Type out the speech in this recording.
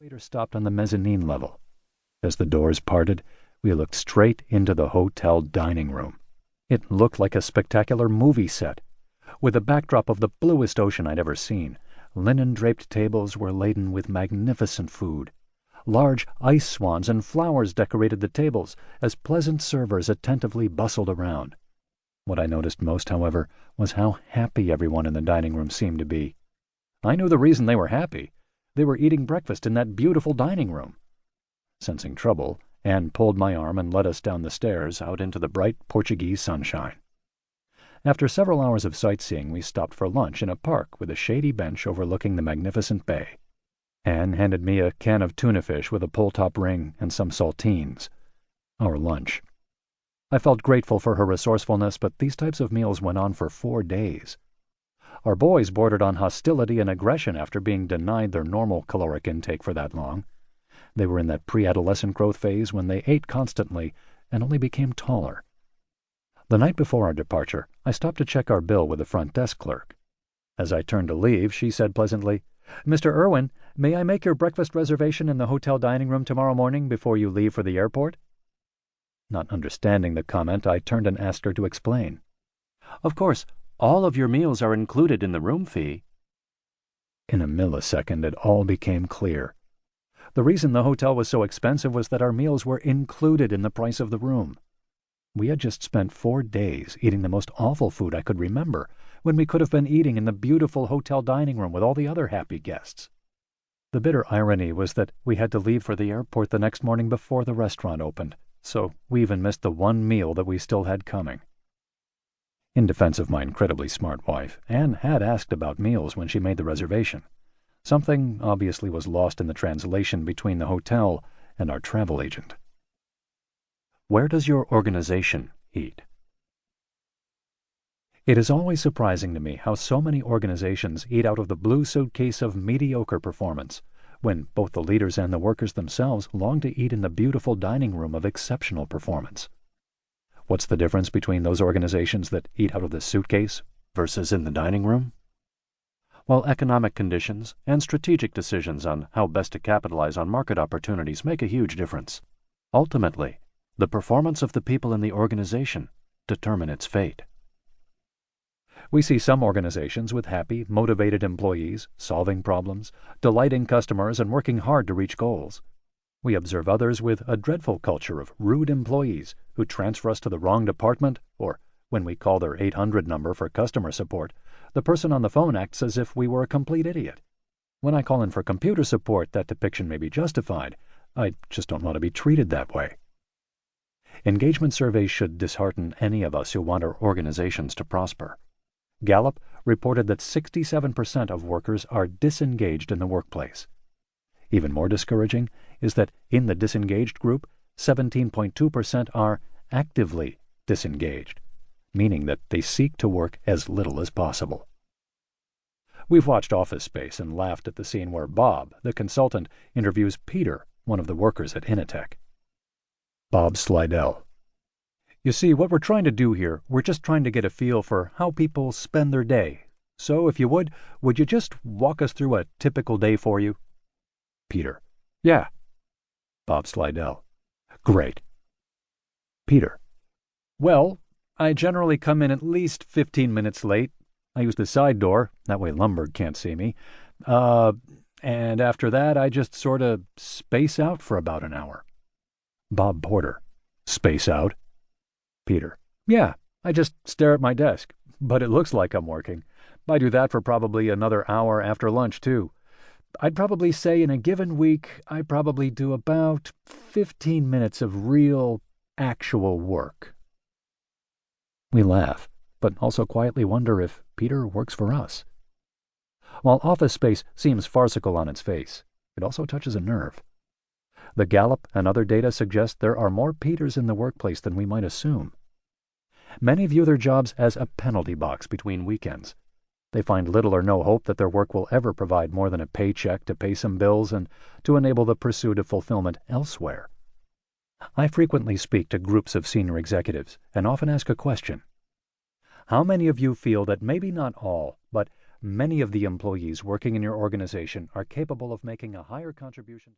The waiter stopped on the mezzanine level. As the doors parted, we looked straight into the hotel dining room. It looked like a spectacular movie set. With a backdrop of the bluest ocean I'd ever seen, linen-draped tables were laden with magnificent food. Large ice swans and flowers decorated the tables as pleasant servers attentively bustled around. What I noticed most, however, was how happy everyone in the dining room seemed to be. I knew the reason they were happy. They were eating breakfast in that beautiful dining room. Sensing trouble, Anne pulled my arm and led us down the stairs out into the bright Portuguese sunshine. After several hours of sightseeing, we stopped for lunch in a park with a shady bench overlooking the magnificent bay. Anne handed me a can of tuna fish with a pull-top ring and some saltines. Our lunch. I felt grateful for her resourcefulness, but these types of meals went on for 4 days. Our boys bordered on hostility and aggression after being denied their normal caloric intake for that long. They were in that pre-adolescent growth phase when they ate constantly and only became taller. The night before our departure, I stopped to check our bill with the front desk clerk. As I turned to leave, she said pleasantly, "Mr. Irwin, may I make your breakfast reservation in the hotel dining room tomorrow morning before you leave for the airport?" Not understanding the comment, I turned and asked her to explain. "Of course, all of your meals are included in the room fee." In a millisecond, it all became clear. The reason the hotel was so expensive was that our meals were included in the price of the room. We had just spent 4 days eating the most awful food I could remember, when we could have been eating in the beautiful hotel dining room with all the other happy guests. The bitter irony was that we had to leave for the airport the next morning before the restaurant opened, so we even missed the one meal that we still had coming. In defense of my incredibly smart wife, Anne had asked about meals when she made the reservation. Something obviously was lost in the translation between the hotel and our travel agent. Where does your organization eat? It is always surprising to me how so many organizations eat out of the blue suitcase of mediocre performance, when both the leaders and the workers themselves long to eat in the beautiful dining room of exceptional performance. What's the difference between those organizations that eat out of the suitcase versus in the dining room? While economic conditions and strategic decisions on how best to capitalize on market opportunities make a huge difference, ultimately, the performance of the people in the organization determine its fate. We see some organizations with happy, motivated employees, solving problems, delighting customers, and working hard to reach goals. We observe others with a dreadful culture of rude employees who transfer us to the wrong department, or, when we call their 800 number for customer support, the person on the phone acts as if we were a complete idiot. When I call in for computer support, that depiction may be justified. I just don't want to be treated that way. Engagement surveys should dishearten any of us who want our organizations to prosper. Gallup reported that 67% of workers are disengaged in the workplace. Even more discouraging is that in the disengaged group, 17.2% are actively disengaged, meaning that they seek to work as little as possible. We've watched Office Space and laughed at the scene where Bob, the consultant, interviews Peter, one of the workers at Initech. Bob Slidell: "You see, what we're trying to do here, we're just trying to get a feel for how people spend their day. So, if you would you just walk us through a typical day for you?" Peter: "Yeah." Bob Slidell: "Great." Peter: "Well, I generally come in at least 15 minutes late. I use the side door, that way Lumberg can't see me. And after that, I just sort of space out for about an hour." Bob Porter: "Space out?" Peter: "Yeah, I just stare at my desk, but it looks like I'm working. I do that for probably another hour after lunch, too. I'd probably say in a given week, I probably do about 15 minutes of real, actual work." We laugh, but also quietly wonder if Peter works for us. While Office Space seems farcical on its face, it also touches a nerve. The Gallup and other data suggest there are more Peters in the workplace than we might assume. Many view their jobs as a penalty box between weekends. They find little or no hope that their work will ever provide more than a paycheck to pay some bills and to enable the pursuit of fulfillment elsewhere. I frequently speak to groups of senior executives and often ask a question. How many of you feel that maybe not all, but Many of the employees working in your organization are capable of making a higher contribution.